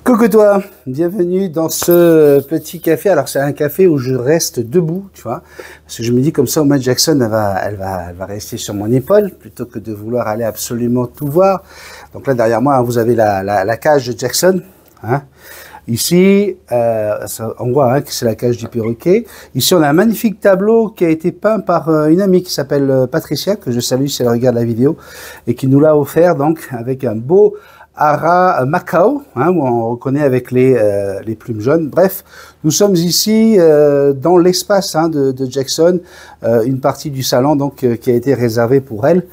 Coucou toi, bienvenue dans ce petit café. Alors c'est un café où je reste debout, tu vois, parce que je me dis comme ça, Matt Jackson, elle va rester sur mon épaule plutôt que de vouloir aller absolument tout voir. Donc là derrière moi, vous avez la cage de Jackson. Hein. Ici, on voit hein, que c'est la cage du perroquet. Ici, on a un magnifique tableau qui a été peint par une amie qui s'appelle Patricia, que je salue si elle regarde la vidéo, et qui nous l'a offert donc avec un beau Ara Macao, hein, où on reconnaît avec les plumes jaunes. Bref, nous sommes ici dans l'espace hein, de Jackson, une partie du salon donc qui a été réservée pour elle.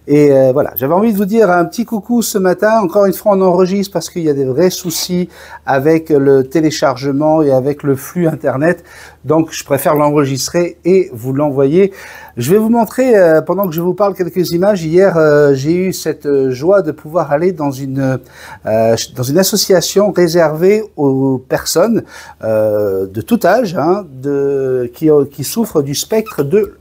Et voilà, j'avais envie de vous dire un petit coucou ce matin. Encore une fois, on enregistre parce qu'il y a des vrais soucis avec le téléchargement et avec le flux Internet. Donc, je préfère l'enregistrer et vous l'envoyer. Je vais vous montrer, pendant que je vous parle, quelques images. Hier, j'ai eu cette joie de pouvoir aller dans une association réservée aux personnes de tout âge hein, qui souffrent du spectre de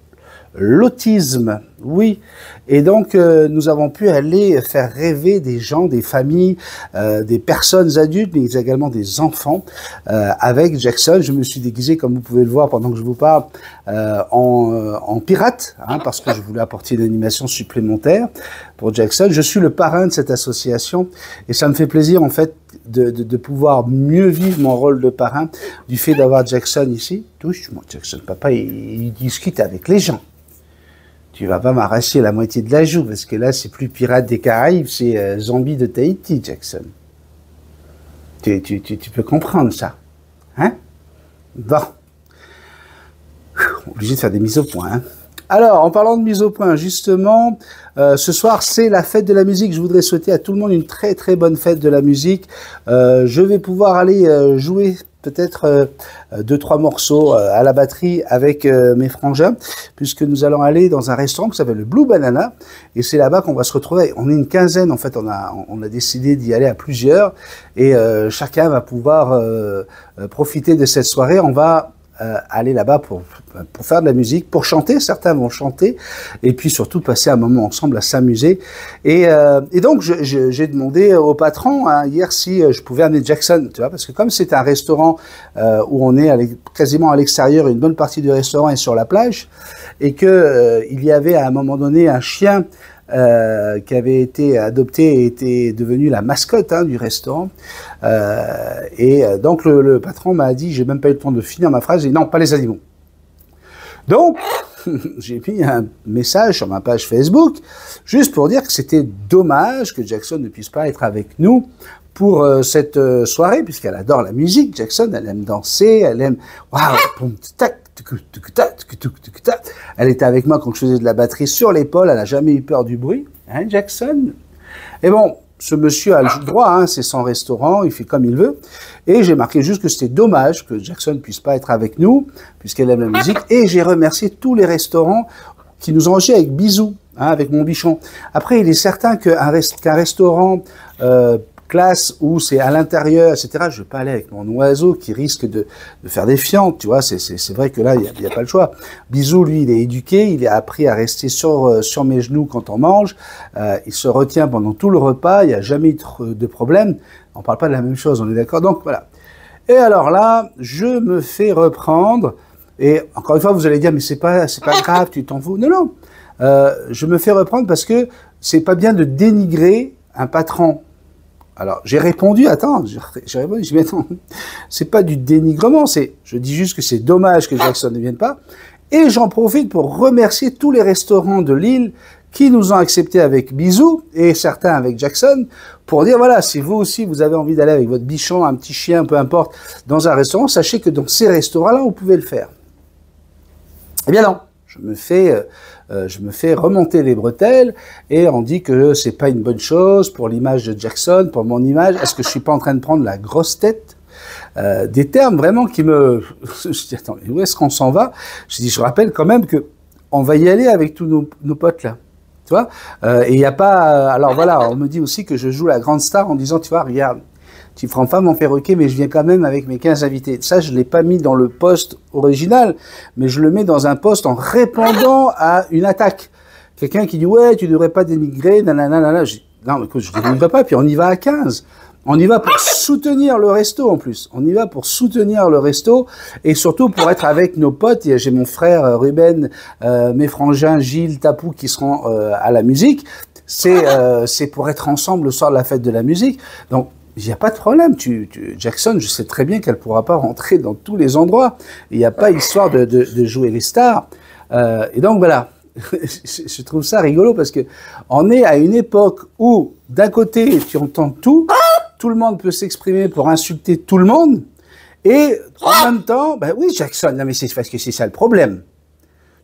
l'autisme, oui. Et donc, nous avons pu aller faire rêver des gens, des familles, des personnes adultes, mais également des enfants, avec Jackson. Je me suis déguisé, comme vous pouvez le voir pendant que je vous parle, en pirate, hein, parce que je voulais apporter une animation supplémentaire pour Jackson. Je suis le parrain de cette association et ça me fait plaisir, en fait, de pouvoir mieux vivre mon rôle de parrain du fait d'avoir Jackson ici. Touche-moi, Jackson, papa, il discute avec les gens. Tu vas pas m'arracher la moitié de la joue, parce que là, c'est plus Pirates des Caraïbes, c'est Zombie de Tahiti, Jackson. Tu peux comprendre ça, hein? Bon. Obligé de faire des mises au point, hein. Alors, en parlant de mise au point, justement, ce soir, c'est la fête de la musique. Je voudrais souhaiter à tout le monde une très très bonne fête de la musique. Je vais pouvoir aller jouer peut-être 2-3 morceaux à la batterie avec mes frangins, puisque nous allons aller dans un restaurant qui s'appelle le Blue Banana, et c'est là-bas qu'on va se retrouver. On est une quinzaine, en fait, on a décidé d'y aller à plusieurs, et chacun va pouvoir profiter de cette soirée. On va aller là-bas pour faire de la musique, pour chanter, certains vont chanter, et puis surtout passer un moment ensemble à s'amuser. Et donc, j'ai demandé au patron hein, hier si je pouvais amener Jackson, tu vois, parce que comme c'est un restaurant où on est quasiment à l'extérieur, une bonne partie du restaurant est sur la plage, et que il y avait à un moment donné un chien qui avait été adopté et était devenu la mascotte hein, du restaurant. Donc le patron m'a dit, j'ai même pas eu le temps de finir ma phrase, j'ai dit non, pas les animaux. Donc, j'ai mis un message sur ma page Facebook, juste pour dire que c'était dommage que Jackson ne puisse pas être avec nous pour cette soirée, puisqu'elle adore la musique, Jackson, elle aime danser, elle aime... Waouh, tac, elle était avec moi quand je faisais de la batterie sur l'épaule, elle n'a jamais eu peur du bruit, hein, Jackson. Et bon, ce monsieur a le droit, hein, c'est son restaurant, il fait comme il veut. Et j'ai marqué juste que c'était dommage que Jackson ne puisse pas être avec nous, puisqu'elle aime la musique. Et j'ai remercié tous les restaurants qui nous ont reçus avec bisous, hein, avec mon bichon. Après, il est certain qu'un restaurant classe où c'est à l'intérieur, etc. Je ne vais pas aller avec mon oiseau qui risque de faire des fientes, tu vois. C'est vrai que là, il n'y a pas le choix. Bisou, lui, il est éduqué, il a appris à rester sur mes genoux quand on mange. Il se retient pendant tout le repas, il n'y a jamais eu de problème. On ne parle pas de la même chose, on est d'accord. Donc voilà. Et alors là, je me fais reprendre. Et encore une fois, vous allez dire, mais c'est pas grave, tu t'en fous. Non, non. Je me fais reprendre parce que c'est pas bien de dénigrer un patron. Alors, j'ai répondu, attends, j'ai répondu, je dis, mais attends, c'est pas du dénigrement, je dis juste que c'est dommage que Jackson ne vienne pas, et j'en profite pour remercier tous les restaurants de l'île qui nous ont acceptés avec bisous, et certains avec Jackson, pour dire, voilà, si vous aussi, vous avez envie d'aller avec votre bichon, un petit chien, peu importe, dans un restaurant, sachez que dans ces restaurants-là, vous pouvez le faire. Eh bien non. Je me fais remonter les bretelles et on dit que c'est pas une bonne chose pour l'image de Jackson, pour mon image. Est-ce que je suis pas en train de prendre la grosse tête? Des termes vraiment qui me... Je dis, attends, où est-ce qu'on s'en va? Je rappelle quand même que on va y aller avec tous nos potes là. Tu vois? Et il n'y a pas... Alors voilà, on me dit aussi que je joue la grande star en disant, tu vois, regarde, tu prends pas mon perroquet, mais je viens quand même avec mes 15 invités. Ça, je l'ai pas mis dans le post original, mais je le mets dans un post en répondant à une attaque. Quelqu'un qui dit, ouais, tu devrais pas dénigrer, nanana. Non, écoute, je ne dénigre pas, puis on y va à 15. On y va pour soutenir le resto en plus. On y va pour soutenir le resto et surtout pour être avec nos potes. J'ai mon frère Ruben, mes frangins Gilles, Tapou qui seront à la musique. C'est pour être ensemble le soir de la fête de la musique. Donc il n'y a pas de problème. Jackson, je sais très bien qu'elle ne pourra pas rentrer dans tous les endroits. Il n'y a pas histoire de jouer les stars. Et donc voilà. Je trouve ça rigolo parce que on est à une époque où d'un côté tu entends tout le monde peut s'exprimer pour insulter tout le monde et en même temps, ben oui Jackson, non mais c'est parce que c'est ça le problème.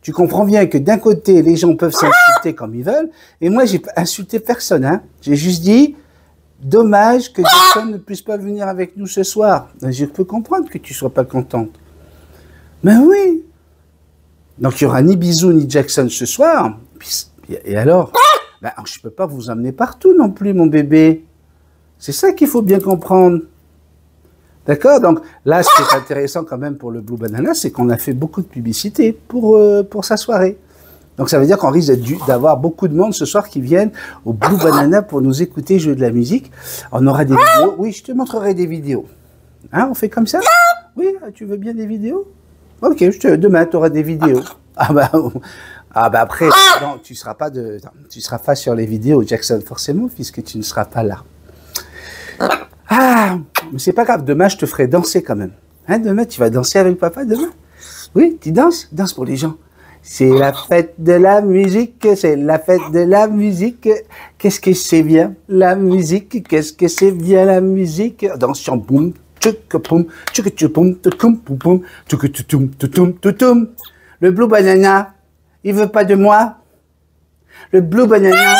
Tu comprends bien que d'un côté les gens peuvent s'insulter comme ils veulent et moi j'ai pas insulté personne, hein. J'ai juste dit dommage que Jackson ne puisse pas venir avec nous ce soir. Je peux comprendre que tu sois pas contente. Mais oui. Donc, il n'y aura ni Bisou ni Jackson ce soir. Et alors, ben, je ne peux pas vous emmener partout non plus, mon bébé. C'est ça qu'il faut bien comprendre. D'accord? Donc, là, ce qui est intéressant quand même pour le Blue Banana, c'est qu'on a fait beaucoup de publicité pour sa soirée. Donc, ça veut dire qu'on risque d'avoir beaucoup de monde ce soir qui viennent au Blue Banana pour nous écouter jouer de la musique. On aura des vidéos. Oui, je te montrerai des vidéos. Hein, on fait comme ça? Oui, tu veux bien des vidéos? Ok, demain, tu auras des vidéos. Ah bah après, non, tu seras pas sur les vidéos, Jackson, forcément, puisque tu ne seras pas là. Ah, mais c'est pas grave, demain, je te ferai danser quand même. Hein, demain, tu vas danser avec papa, demain? Oui, tu danses? Danse pour les gens. C'est la fête de la musique, c'est la fête de la musique. Qu'est-ce que c'est bien, la musique? Qu'est-ce que c'est bien, la musique? Danse, boum. Le Blue Banana, il veut pas de moi. Le Blue Banana,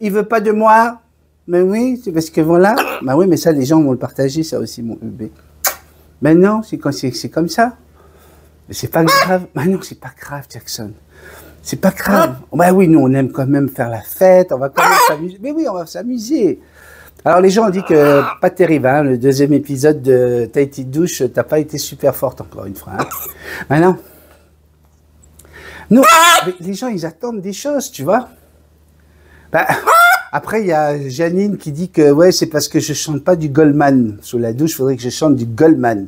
il veut pas de moi. Mais oui, c'est parce que voilà. Bah oui, mais ça, les gens vont le partager, ça aussi, mon bébé. Mais non, c'est comme ça. Mais c'est pas grave. Bah non, c'est pas grave, Jackson. C'est pas grave. Bah oui, nous, on aime quand même faire la fête. On va quand même s'amuser. Mais oui, on va s'amuser. Alors les gens ont dit que pas terrible, hein, le deuxième épisode de Tahiti Douche, t'as pas été super forte encore une fois. Hein. Maintenant, nous, les gens ils attendent des choses, tu vois. Ben, après il y a Janine qui dit que ouais c'est parce que je chante pas du Goldman sous la douche, faudrait que je chante du Goldman.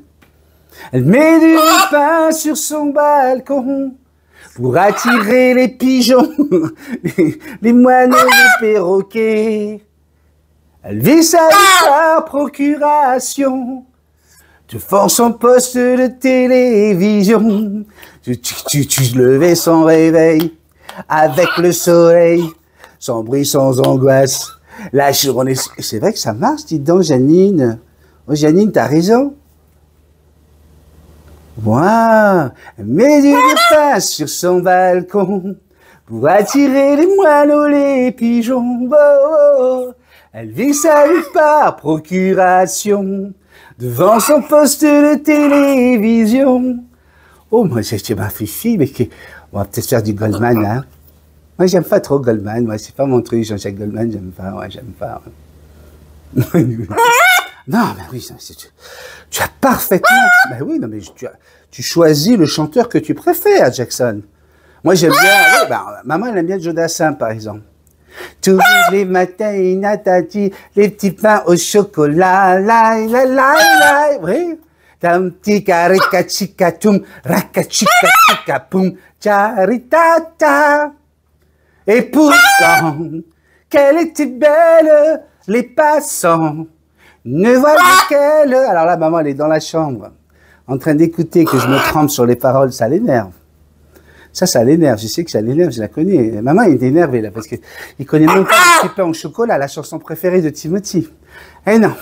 Elle met du pain sur son balcon pour attirer les pigeons, les moineaux, les perroquets. Elle vit sa vie par procuration, devant son poste de télévision. Tu levais son réveil, avec le soleil, sans bruit, sans angoisse. La journée, c'est vrai que ça marche, dis donc, Janine. Oh, Janine, t'as raison. Waouh! Elle met du pain sur son balcon, pour attirer les moineaux, les pigeons. Oh. Elle vit sa vie par procuration, devant son poste de télévision. Oh, moi, c'est ma fifi, mais on va peut-être faire du Goldman, hein. Moi, j'aime pas trop Goldman, moi, c'est pas mon truc, Jean-Jacques Goldman, j'aime pas, ouais, j'aime pas. Non, mais oui, tu as parfaitement, ben oui, non, mais tu choisis le chanteur que tu préfères, Jackson. Moi, j'aime bien, ouais, ben, maman, elle aime bien Jodassin, par exemple. Tous les matins, Natati, les petits pains au chocolat, oui. Tam tika rika chika tum, raka chika chika pum, charitata. Et pourtant, qu'elle était belle, les passants ne voyaient qu'elle. Alors là, maman, elle est dans la chambre, en train d'écouter que je me trempe sur les paroles, ça l'énerve. Ça l'énerve, je sais que ça l'énerve, je la connais. Maman, il est énervé, là, parce qu'il connaît même pas le petit pain au chocolat, la chanson préférée de Timothy. Eh non.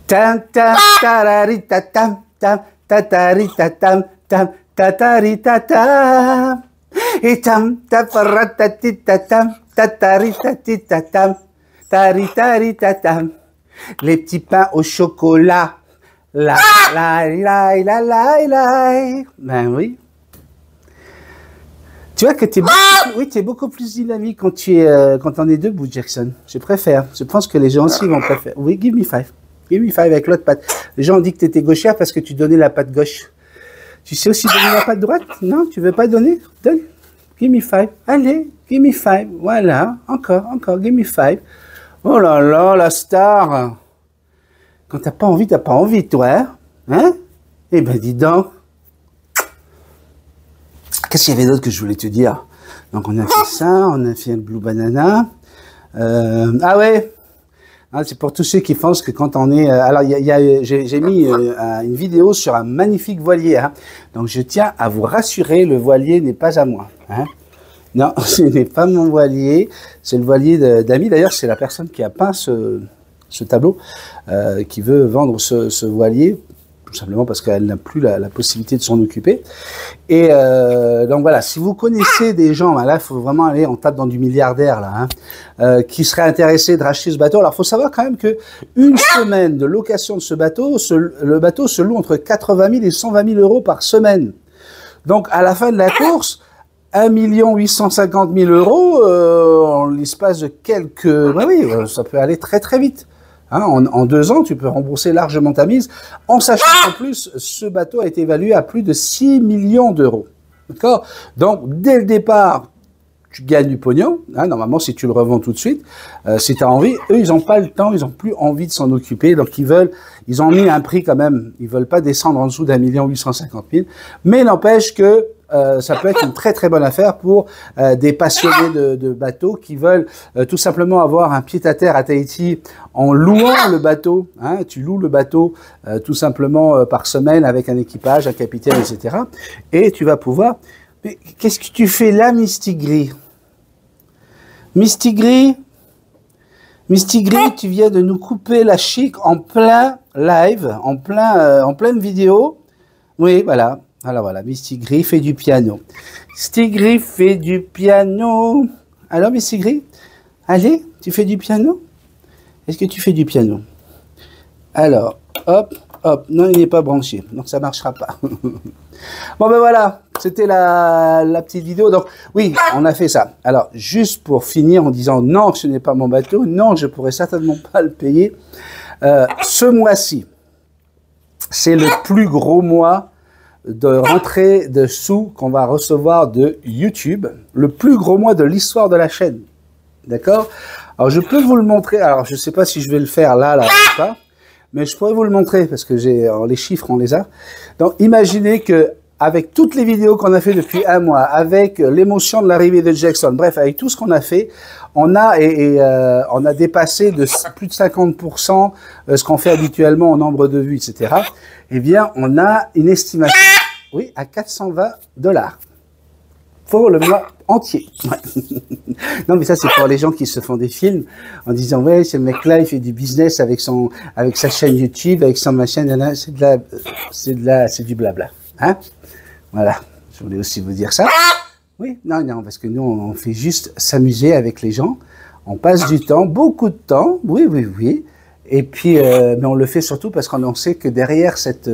Tam, tam, tararita, tam, tam, tatarita, tam, tam, tatarita, tam. Et tam, taparatatita, tam, tatarita, tita, tam, taritarita, tam. Les petits pains au chocolat. La, la, la, la, la, la. Ben oui. Tu vois que t'es beaucoup plus dynamique quand quand on est debout, Jackson. Je préfère. Je pense que les gens aussi vont préférer. Oui, give me five. Give me five avec l'autre patte. Les gens ont dit que t'étais gauchère parce que tu donnais la patte gauche. Tu sais aussi donner la patte droite? Non, tu veux pas donner? Donne. Give me five. Allez, give me five. Voilà. Encore, give me five. Oh là là, la star. Quand t'as pas envie, toi, hein? Eh ben, dis donc. Qu'est-ce qu'il y avait d'autre que je voulais te dire? Donc, on a fait ça, on a fait le Blue Banana. Ah ouais, hein, c'est pour tous ceux qui pensent que quand on est... alors, j'ai mis une vidéo sur un magnifique voilier. Hein. Donc, je tiens à vous rassurer, le voilier n'est pas à moi. Hein. Non, ce n'est pas mon voilier, c'est le voilier d'Ami. D'ailleurs, c'est la personne qui a peint ce tableau, qui veut vendre ce voilier, tout simplement parce qu'elle n'a plus la possibilité de s'en occuper. Et donc voilà, si vous connaissez des gens, là, il faut vraiment aller, on tape dans du milliardaire, là, hein, qui seraient intéressés de racheter ce bateau. Alors, il faut savoir quand même que une semaine de location de ce bateau, le bateau se loue entre 80 000 et 120 000 euros par semaine. Donc, à la fin de la course, 1 850 000 euros en l'espace de quelques... Ben oui, ça peut aller très très vite. Hein, en 2 ans, tu peux rembourser largement ta mise, en sachant qu'en plus, ce bateau a été évalué à plus de 6 millions d'euros. D'accord? Donc, dès le départ, tu gagnes du pognon. Hein, normalement, si tu le revends tout de suite, si tu as envie, eux, ils n'ont pas le temps, ils n'ont plus envie de s'en occuper. Donc, ils ont mis un prix quand même. Ils veulent pas descendre en dessous d'1 850 000. Mais n'empêche que ça peut être une très très bonne affaire pour des passionnés de bateaux qui veulent tout simplement avoir un pied-à-terre à Tahiti en louant le bateau. Hein, tu loues le bateau tout simplement par semaine avec un équipage, un capitaine, etc. Et tu vas pouvoir... Mais qu'est-ce que tu fais là, Misty Gris? Misty Gris, tu viens de nous couper la chic en plein live, en pleine vidéo. Oui, voilà. Alors voilà, Misty Gris fait du piano. Misty Gris fait du piano. Alors, Misty Gris, allez, tu fais du piano? Est-ce que tu fais du piano? Alors, hop, hop. Non, il n'est pas branché, donc ça ne marchera pas. Bon, ben voilà, c'était la petite vidéo. Donc, oui, on a fait ça. Alors, juste pour finir en disant non, ce n'est pas mon bateau. Non, je pourrais certainement pas le payer. Ce mois-ci, c'est le plus gros mois de rentrée de sous qu'on va recevoir de YouTube, le plus gros mois de l'histoire de la chaîne. D'accord? Alors, je peux vous le montrer. Alors, je ne sais pas si je vais le faire là ou pas, mais je pourrais vous le montrer parce que les chiffres, on les a. Donc, imaginez que avec toutes les vidéos qu'on a fait depuis un mois, avec l'émotion de l'arrivée de Jackson, bref, avec tout ce qu'on a fait, on a dépassé de plus de 50% ce qu'on fait habituellement en nombre de vues, etc. Eh bien, on a une estimation, oui, à 420 $. Pour le mois entier. Ouais. Non, mais ça, c'est pour les gens qui se font des films en disant, ouais, ce mec-là, il fait du business avec sa chaîne YouTube, avec son machin, c'est du blabla. Hein? Voilà. Je voulais aussi vous dire ça. Oui, non, parce que nous, on fait juste s'amuser avec les gens. On passe du temps, beaucoup de temps. Oui. Et puis, mais on le fait surtout parce qu'on sait que derrière cette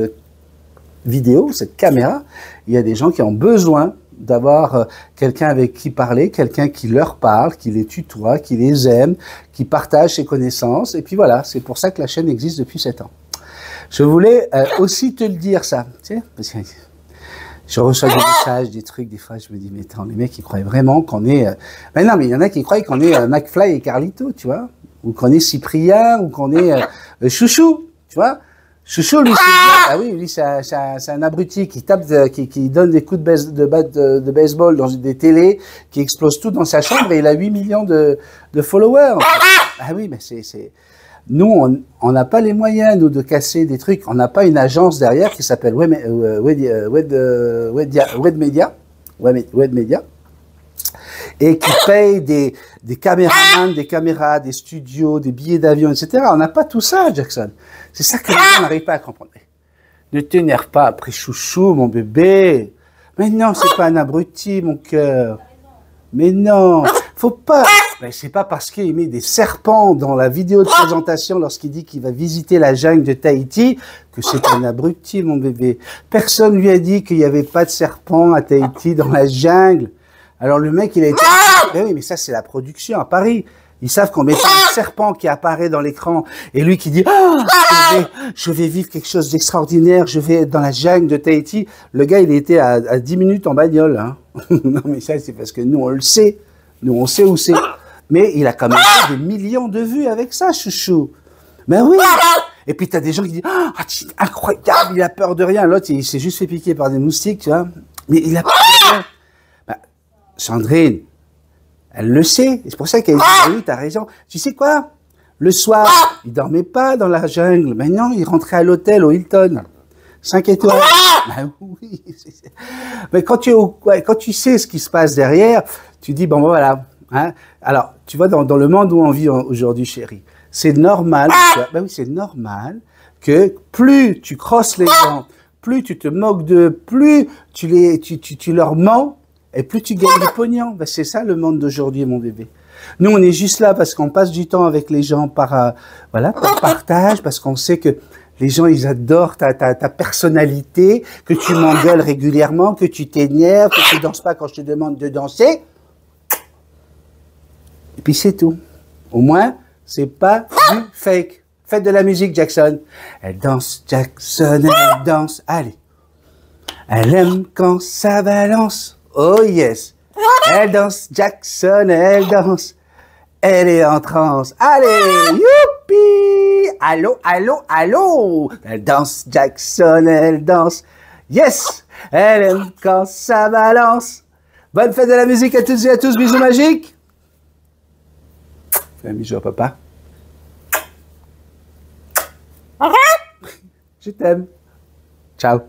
vidéo, cette caméra, il y a des gens qui ont besoin d'avoir quelqu'un avec qui parler, quelqu'un qui leur parle, qui les tutoie, qui les aime, qui partage ses connaissances. Et puis voilà, c'est pour ça que la chaîne existe depuis 7 ans. Je voulais aussi te le dire ça, tu sais, parce que je reçois des messages, des trucs, des fois je me dis, mais attends, les mecs ils croient vraiment qu'on est... Mais non, mais il y en a qui croient qu'on est McFly et Carlito, tu vois, ou qu'on est Cyprien, ou qu'on est Chouchou, tu vois. Chouchou, lui, ah oui, lui, c'est un abruti qui tape, qui donne des coups de baseball dans des télés, qui explose tout dans sa chambre et il a 8 millions de followers. Ah oui, mais nous, on n'a pas les moyens, nous, de casser des trucs. On n'a pas une agence derrière qui s'appelle Web Media. Et qui paye des caméramans, des caméras, des studios, des billets d'avion, etc. On n'a pas tout ça, Jackson. C'est ça que les gens n'arrivent pas à comprendre. Ne t'énerve pas après Chouchou, mon bébé. Mais non, c'est pas un abruti, mon cœur. Mais non, faut pas. Mais c'est pas parce qu'il met des serpents dans la vidéo de présentation lorsqu'il dit qu'il va visiter la jungle de Tahiti que c'est un abruti, mon bébé. Personne lui a dit qu'il n'y avait pas de serpents à Tahiti dans la jungle. Alors le mec, il a été... Ben oui, mais ça, c'est la production à Paris. Ils savent qu'on met un serpent qui apparaît dans l'écran et lui qui dit je vais vivre quelque chose d'extraordinaire, je vais être dans la jungle de Tahiti. Le gars, il était à 10 minutes en bagnole. Hein. Non, mais ça, c'est parce que nous, on le sait. Nous, on sait où c'est. Mais il a quand même fait des millions de vues avec ça, chouchou. Ben oui. Et puis t'as des gens qui disent, ah, c'est incroyable, il a peur de rien. L'autre, il s'est juste fait piquer par des moustiques, tu vois. Mais il a peur de rien. Ben, Sandrine, elle le sait. C'est pour ça qu'elle dit, ah oui, t'as raison. Tu sais quoi? Le soir, il dormait pas dans la jungle. Maintenant, il rentrait à l'hôtel au Hilton. 5 étoiles. Ben oui. Mais quand tu sais ce qui se passe derrière, tu dis, bon, voilà. Hein? Alors, tu vois, dans le monde où on vit aujourd'hui, chérie, c'est normal, ben oui, c'est normal que plus tu crosses les gens, plus tu te moques d'eux, plus tu leur mens, et plus tu gagnes du pognon. Ben, c'est ça le monde d'aujourd'hui, mon bébé. Nous, on est juste là parce qu'on passe du temps avec les gens par partage, parce qu'on sait que les gens, ils adorent ta personnalité, que tu m'engueules régulièrement, que tu t'énerves, que tu danses pas quand je te demande de danser. Et puis c'est tout. Au moins, c'est pas du fake. Faites de la musique, Jackson. Elle danse, Jackson, elle danse. Allez. Elle aime quand ça balance. Oh yes. Elle danse, Jackson, elle danse. Elle est en transe. Allez, youpi! Allô, allô, allô! Elle danse, Jackson, elle danse. Yes! Elle aime quand ça balance. Bonne fête de la musique à toutes et à tous. Bisous magiques. Fais un bisou à papa. Je t'aime. Ciao.